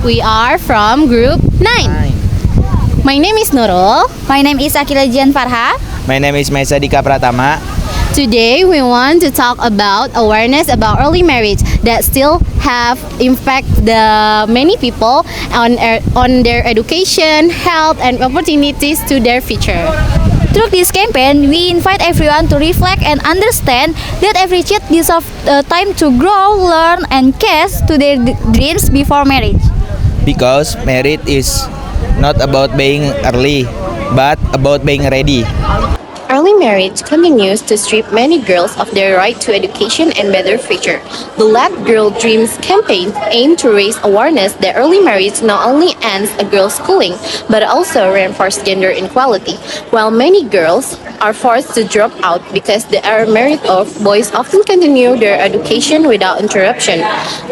We are from group 9. My name is Nurul. My name is Akila Jian Farha. My name is Maisa Dika Pratama. Today we want to talk about awareness about early marriage that still have impact the many people on their education, health and opportunities to their future. Through this campaign, we invite everyone to reflect and understand that every child deserves time to grow, learn, and catch to their dreams before marriage. Because marriage is not about being early, but about being ready. Early marriage continues to strip many girls of their right to education and better future. The Let Girl Dreams campaign aimed to raise awareness that early marriage not only ends a girl's schooling, but also reinforces gender inequality. While many girls are forced to drop out because they are married off, boys often continue their education without interruption.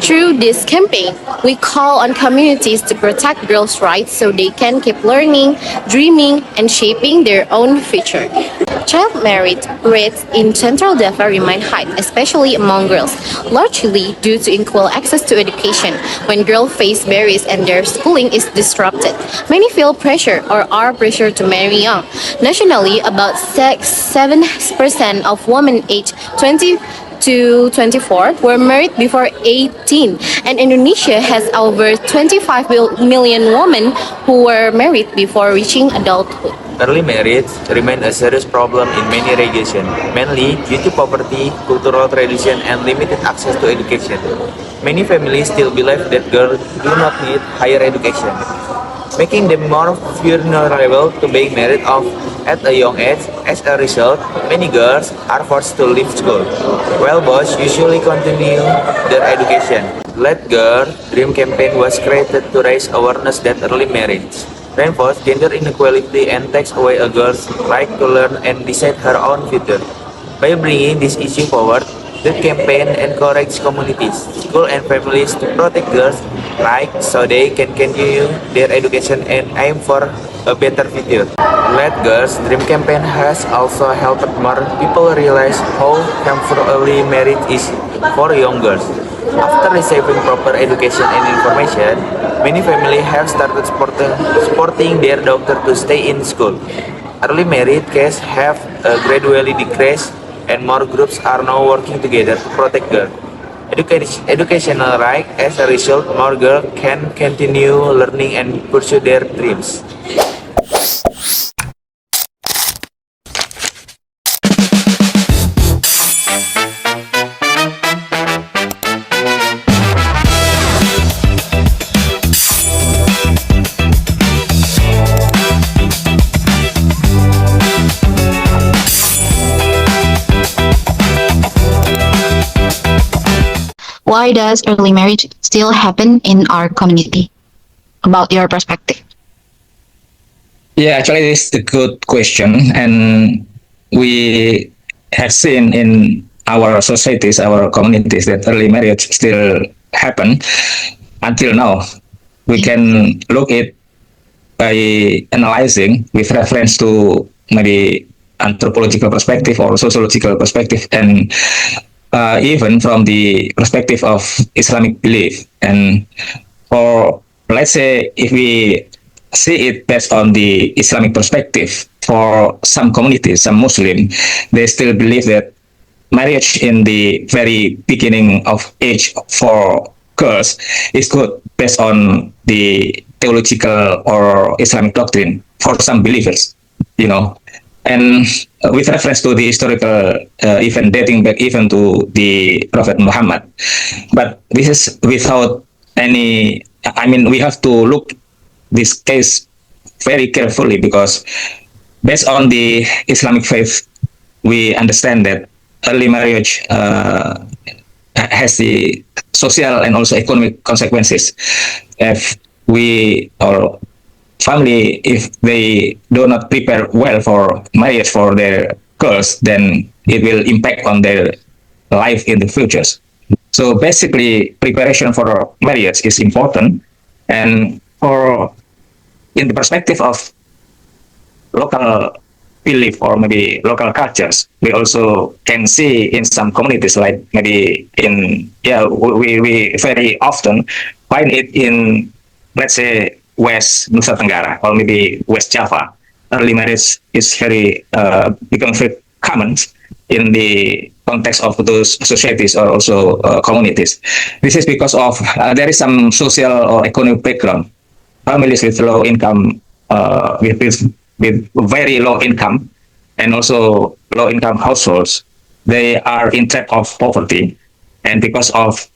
Through this campaign, we call on communities to protect girls' rights so they can keep learning, dreaming, and shaping their own future. Child marriage rates in Central Java remain high, especially among girls, largely due to unequal access to education. When girls face barriers and their schooling is disrupted, many feel pressure or are pressured to marry young. Nationally, about 7% of women aged 20 to 24 were married before 18, and Indonesia has over 25 million women who were married before reaching adulthood. Early marriage remains a serious problem in many regions, mainly due to poverty, cultural tradition, and limited access to education. Many families still believe that girls do not need higher education, making them more vulnerable to being married off at a young age. As a result, many girls are forced to leave school, while boys usually continue their education. Let Girl Dream campaign was created to raise awareness that early marriage reinforces gender inequality and takes away a girl's right to learn and decide her own future. By bringing this issue forward, the campaign encourages communities, schools, and families to protect girls' rights so they can continue their education and aim for a better future. Let Girls Dream campaign has also helped more people realize how harmful early marriage is for young girls. After receiving proper education and information, many families have started supporting their daughter to stay in school. Early marriage cases have gradually decreased, and more groups are now working together to protect girls. Educational rights. As a result, more girls can continue learning and pursue their dreams. Why does early marriage still happen in our community? About your perspective. Yeah, actually, it's a good question, and we have seen in our societies, our communities, that early marriage still happen until now. We can look at by analyzing with reference to maybe anthropological perspective or sociological perspective, and even from the perspective of Islamic belief. And for, let's say, if we see it based on the Islamic perspective, for some communities, some Muslim, they still believe that marriage in the very beginning of age for girls is good based on the theological or Islamic doctrine for some believers, you know. And with reference to the historical event dating back even to the Prophet Muhammad. But this is without any, I mean, we have to look this case very carefully, because based on the Islamic faith, we understand that early marriage has the social and also economic consequences. If we, or family, if they do not prepare well for marriage for their girls, then it will impact on their life in the futures. So basically, preparation for marriage is important, and for in the perspective of local belief or maybe local cultures, we also can see in some communities, like maybe in, we very often find it in let's say West Nusa Tenggara or maybe West Java, early marriage is become very common in the context of those societies or also communities. This is because of there is some social or economic background. Families with low income, with very low income, and also low income households, they are in trap of poverty, and because of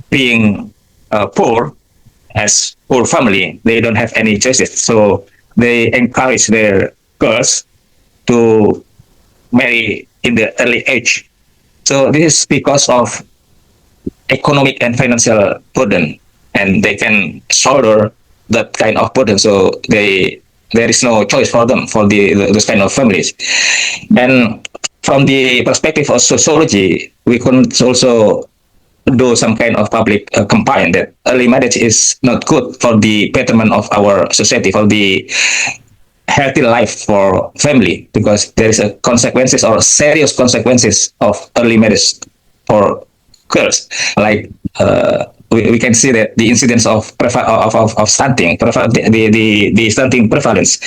being poor as poor family, they don't have any choices. So they encourage their girls to marry in the early age. So this is because of economic and financial burden, and they can shoulder that kind of burden. So there is no choice for them for those kind of families. And from the perspective of sociology, we can also do some kind of public campaign that early marriage is not good for the betterment of our society, for the healthy life for family, because there is a consequences or serious consequences of early marriage for girls. Like we can see that the incidence of stunting, the stunting prevalence,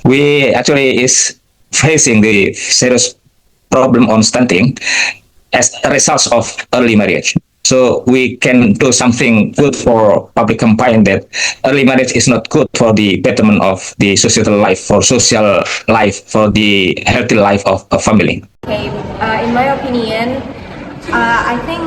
we actually is facing the serious problem on stunting as a result of early marriage. So we can do something good for public campaign that early marriage is not good for the betterment of the societal life, for social life, for the healthy life of a family. Okay, in my opinion, I think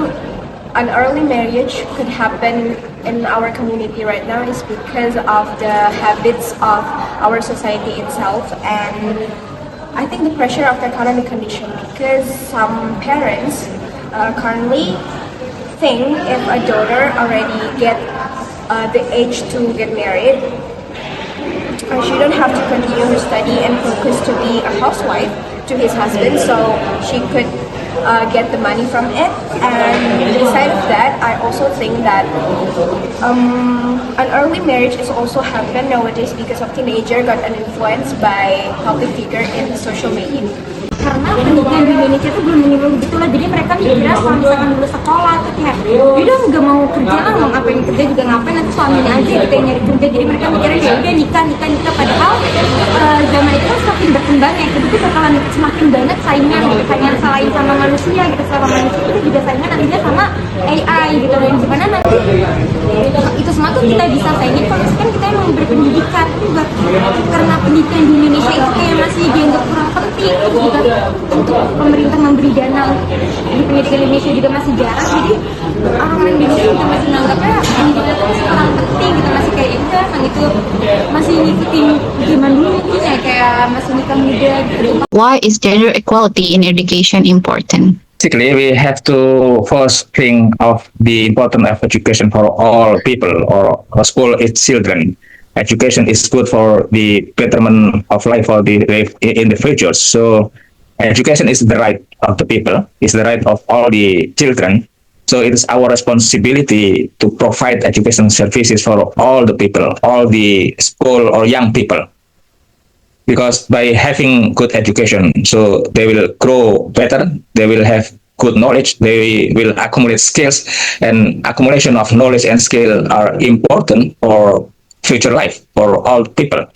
an early marriage could happen in our community right now is because of the habits of our society itself, and I think the pressure of the economic condition, because some parents currently think if a daughter already get the age to get married, she don't have to continue her study and focus to be a housewife to his husband, so she could get the money from it. And besides that, I also think that an early marriage is also happen nowadays because of teenager got an influence by public figure in social media. Karena pendidikan di Indonesia itu belum menyeluruh gitu lah, jadi mereka mikirnya kalau misalkan lulus sekolah tuh kayak udah nggak mau kerja lah, mau ngapain kerja juga ngapain, nanti suaminya aja gitu yang nyari kerja, jadi mereka mikirnya ya udah nikah, padahal zaman itu kan semakin berkembang ya, itu bakalan semakin banyak saingan gitu, saingan selain sama manusia gitu, sama manusia itu juga saingan nantinya sama AI gitu loh, yang dimana nanti itu semua tuh kita bisa saingin kalau misalkan kita emang berpendidikan. Juga karena pendidikan di Indonesia itu kayak masih dianggap kurang penting, itu juga untuk pemerintah memberi dana di pendidikan Indonesia juga masih jarang, jadi orang-orang Indonesia juga masih menganggapnya pendidikan itu masih kurang penting gitu, masih kayak itu emang itu masih ngikutin zaman dulu gitu ya, kayak masih nikah muda gitu. Why is gender equality in education important? Basically, we have to first think of the importance of education for all people or school its children. Education is good for the betterment of life for the in the future. So education is the right of the people, is the right of all the children. So it is our responsibility to provide education services for all the people, all the school or young people. Because by having good education, so they will grow better, they will have good knowledge, they will accumulate skills, and accumulation of knowledge and skill are important for future life for all people.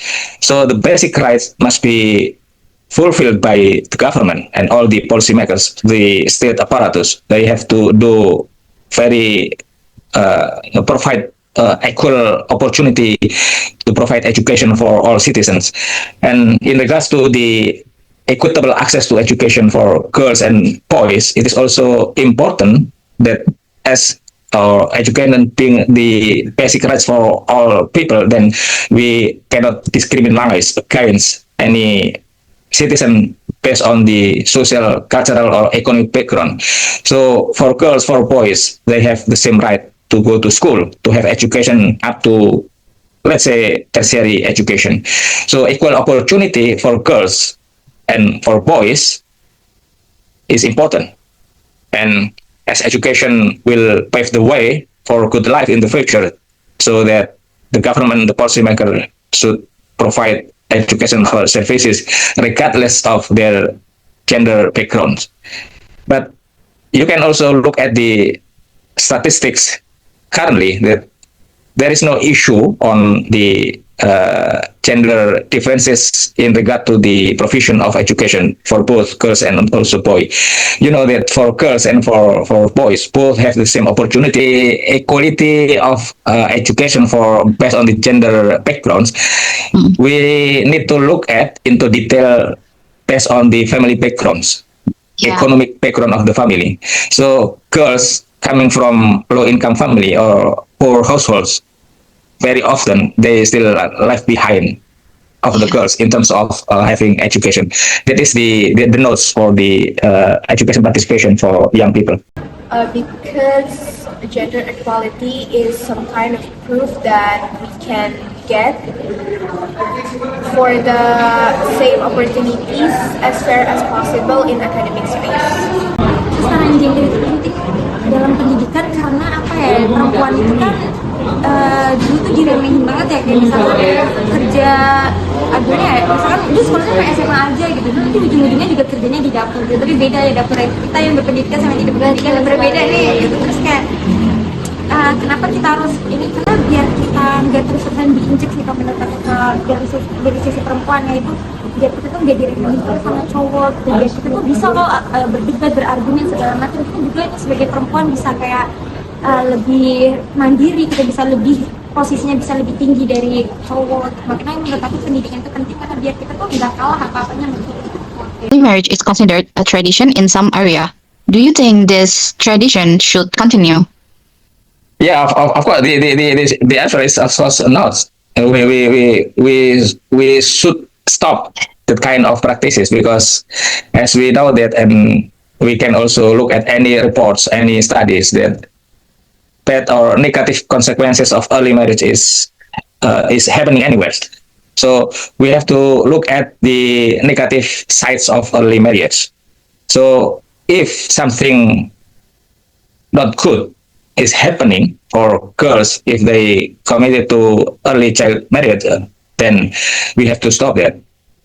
So the basic rights must be fulfilled by the government and all the policymakers, the state apparatus. They have to do very provide equal opportunity to provide education for all citizens. And in regards to the equitable access to education for girls and boys, it is also important that as education being the basic rights for all people, then we cannot discriminate against any citizen based on the social, cultural, or economic background. So for girls, for boys, they have the same right to go to school, to have education up to, let's say, tertiary education. So equal opportunity for girls and for boys is important. And as education will pave the way for good life in the future, so that the government, the policymaker should provide education for services regardless of their gender backgrounds. But you can also look at the statistics currently that there is no issue on the gender differences in regard to the provision of education for both girls and also boys. You know that for girls and for boys, both have the same opportunity, equality of education for based on the gender backgrounds. We need to look at into detail based on the family backgrounds, economic background of the family. So girls coming from low income family or poor households, very often they still left behind of the girls in terms of having education. That is the notes for the education participation for young people. Because gender equality is some kind of proof that we can get for the same opportunities as fair as possible in academic space. Kesetaraan gender itu penting dalam pendidikan karena apa ya, perempuan itu kan dulu tuh diremehin banget ya, kayak misalkan kerja akhirnya ya, misalkan udah sekolahnya kayak SMA aja gitu, nanti ujung-ujungnya juga kerjanya di dapur gitu. Tapi beda ya, dapur kita yang berpendidikan sama yang tidak berpendidikan berbeda nih gitu. Terus kayak kenapa kita harus ini, karena biar kita nggak terus-terusan diinjek sih kalau menurut aku dari sisi perempuan ya, itu biar kita tuh nggak diremehin terus sama cowok gitu. Biar kita tuh bisa loh berdebat, berargumen segala macam, itu juga itu sebagai perempuan bisa kayak lebih mandiri, kita bisa lebih posisinya bisa lebih tinggi dari cowok. Makanya menurut aku pendidikan itu penting karena biar kita tuh nggak kalah apa-apanya. Early marriage is considered a tradition in some area. Do you think this tradition should continue? Yeah, of course. The answer is of course not. We should stop that kind of practices because, as we know that, and we can also look at any reports, any studies that bad or negative consequences of early marriage is happening anywhere. So we have to look at the negative sides of early marriage. So if something not good is happening for girls if they committed to early child marriage, then we have to stop that.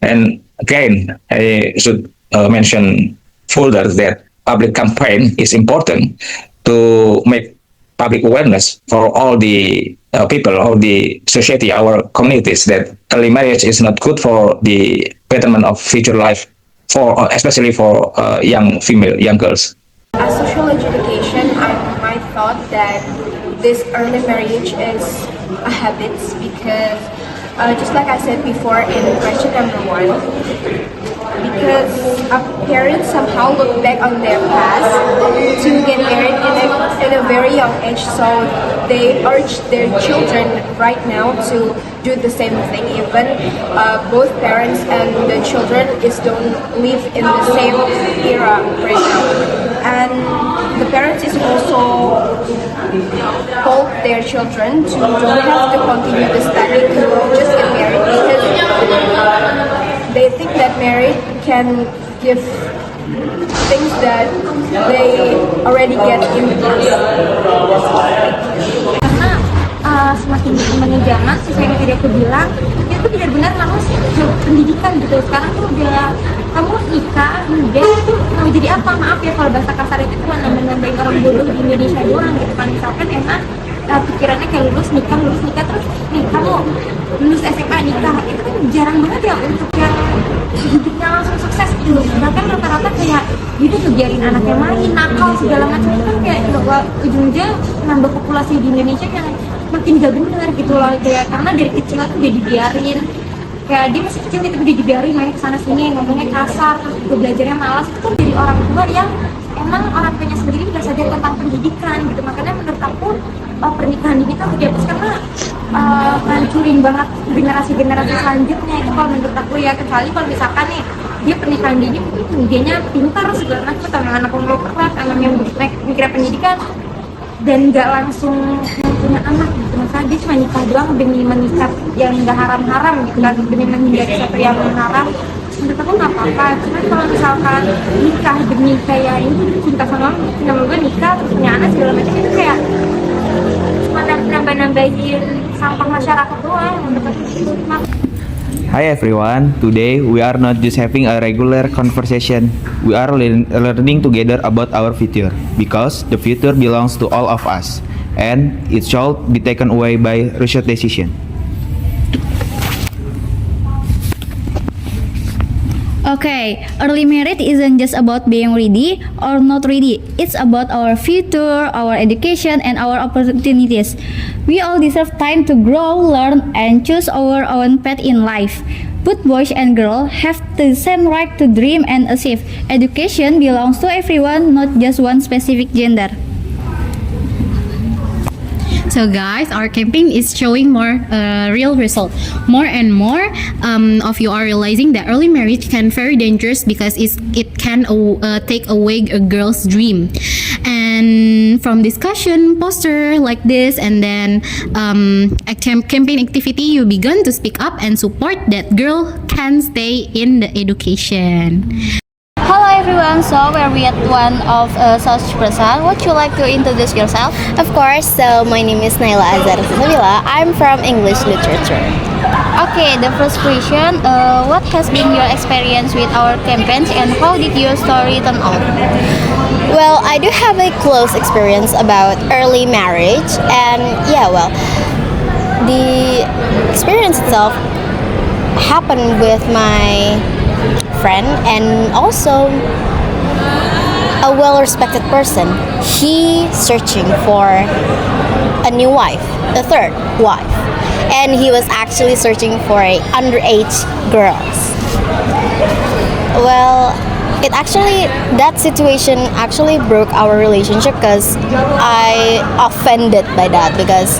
And again, I should mention further that public campaign is important to make public awareness for all the people, all the society, our communities, that early marriage is not good for the betterment of future life, for especially for young girls. As social education, I might thought that this early marriage is a habit because just like I said before in question number 1, because parents somehow look back on their past to get married in a very young age, so they urge their children right now to do the same thing, even both parents and the children don't live in the same era right now. And the parents is also told their children to don't have to continue the study to just get married because they think that marriage can give things that they already get in the past. Karena semakin berkembangnya zaman, sesuai yang tadi aku bilang, itu benar-benar harus pendidikan gitu. Sekarang tuh udah kamu nikah muda itu mau jadi apa? Maaf ya kalau bahasa kasar itu cuma nambah-nambahin orang bodoh di Indonesia doang gitu kan. Misalkan emang pikirannya kayak lulus nikah terus nih kamu lulus SMA nikah, itu kan jarang banget ya untuk yang hidupnya langsung sukses gitu. Bahkan rata-rata kayak dia tuh biarin anaknya main, nakal segala macam, itu kan kayak ujung-ujungnya nambah populasi di Indonesia yang makin gak benar gitu loh, kayak karena dari kecil tuh udah dibiarin, kayak dia masih kecil itu udah dibiarin main kesana sini, ngomongnya kasar, terus juga belajarnya malas. Itu kan dari orang tua yang emang orang tuanya sendiri nggak sadar tentang pendidikan gitu. Makanya menurut aku pernikahan ini tuh dihapus karena hancurin banget generasi selanjutnya. Itu kalau menurut aku ya, kecuali kalau misalkan nih dia pernikahan dini mungkin dianya pintar segala macam, atau anak umur keras, anak yang mikir pendidikan dan nggak langsung punya anak gitu. Misalnya dia cuma nikah doang demi menikah yang nggak haram-haram gitu kan, demi menghindari sesuatu yang haram, menurut aku nggak apa-apa. Cuman kalau misalkan nikah demi kayak ini cinta sama gue nikah terus punya anak segala macam, itu kayak cuma nambah-nambahin sampah masyarakat doang menurut aku gitu. Hi everyone, today we are not just having a regular conversation, we are learning together about our future, because the future belongs to all of us. and it should be taken away by rational decision. Okay, early marriage isn't just about being ready or not ready. It's about our future, our education, and our opportunities. We all deserve time to grow, learn, and choose our own path in life. Both boys and girls have the same right to dream and achieve. Education belongs to everyone, not just one specific gender. So guys, our campaign is showing more real result. More and more of you are realizing that early marriage can be very dangerous because it can take away a girl's dream. And from discussion, poster like this, and then campaign activity, you begun to speak up and support that girl can stay in the education. Hello everyone, so we're with one of such person. Would you like to introduce yourself? Of course, so my name is Naila Azhar Sabila. I'm from English Literature. Okay, the first question, what has been your experience with our campaigns and how did your story turn out? Well, I do have a close experience about early marriage, and the experience itself happened with my friend and also a well-respected person. He searching for a new wife, a third wife, and he was actually searching for a underage girls. Well, that situation actually broke our relationship because I offended by that, because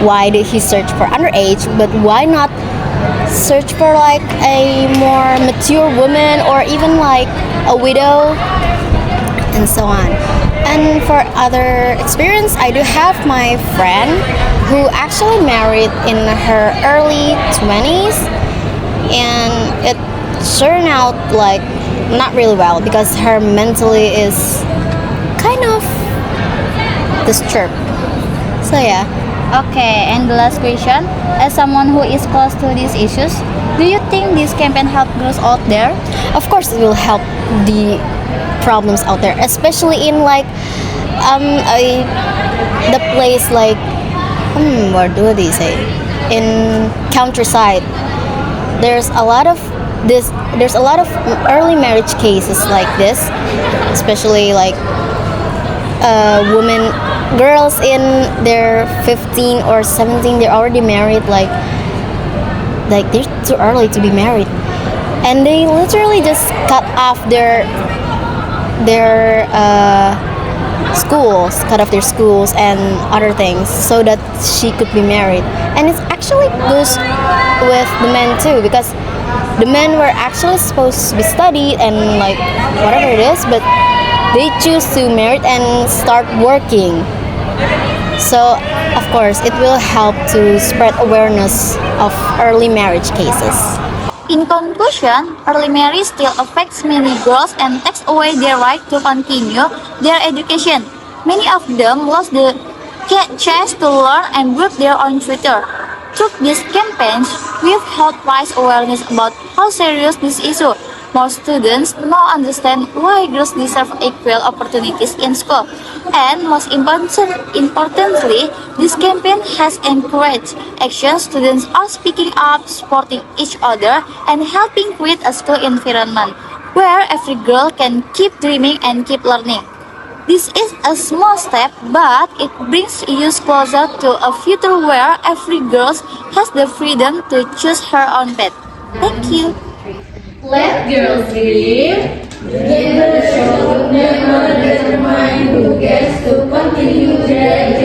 why did he search for underage, but why not search for like a more mature woman or even like a widow and so on. And for other experience, I do have my friend who actually married in her early 20s, and it turned out like not really well because her mentally is kind of disturbed. So yeah. Okay, and the last question, as someone who is close to these issues, do you think this campaign help girls out there? Of course, it will help the problems out there, especially in like the place like where do they say, in countryside. There's a lot of early marriage cases like this, especially like girls in their 15 or 17, they're already married, like they're too early to be married, and they literally just cut off their schools and other things so that she could be married. And it actually goes with the men too, because the men were actually supposed to be studied and like whatever it is, but they choose to marry and start working. So of course it will help to spread awareness of early marriage cases. In conclusion, early marriage still affects many girls and takes away their right to continue their education. Many of them lost the chance to learn and build their own future. Through these campaigns, we've helped raise awareness about how serious this issue. More students now understand why girls deserve equal opportunities in school. And most importantly, this campaign has encouraged action. Students are speaking up, supporting each other, and helping create a school environment where every girl can keep dreaming and keep learning. This is a small step, but it brings youth closer to a future where every girl has the freedom to choose her own path. Thank you. Let girls dream. Gender should never determine who gets to continue their education.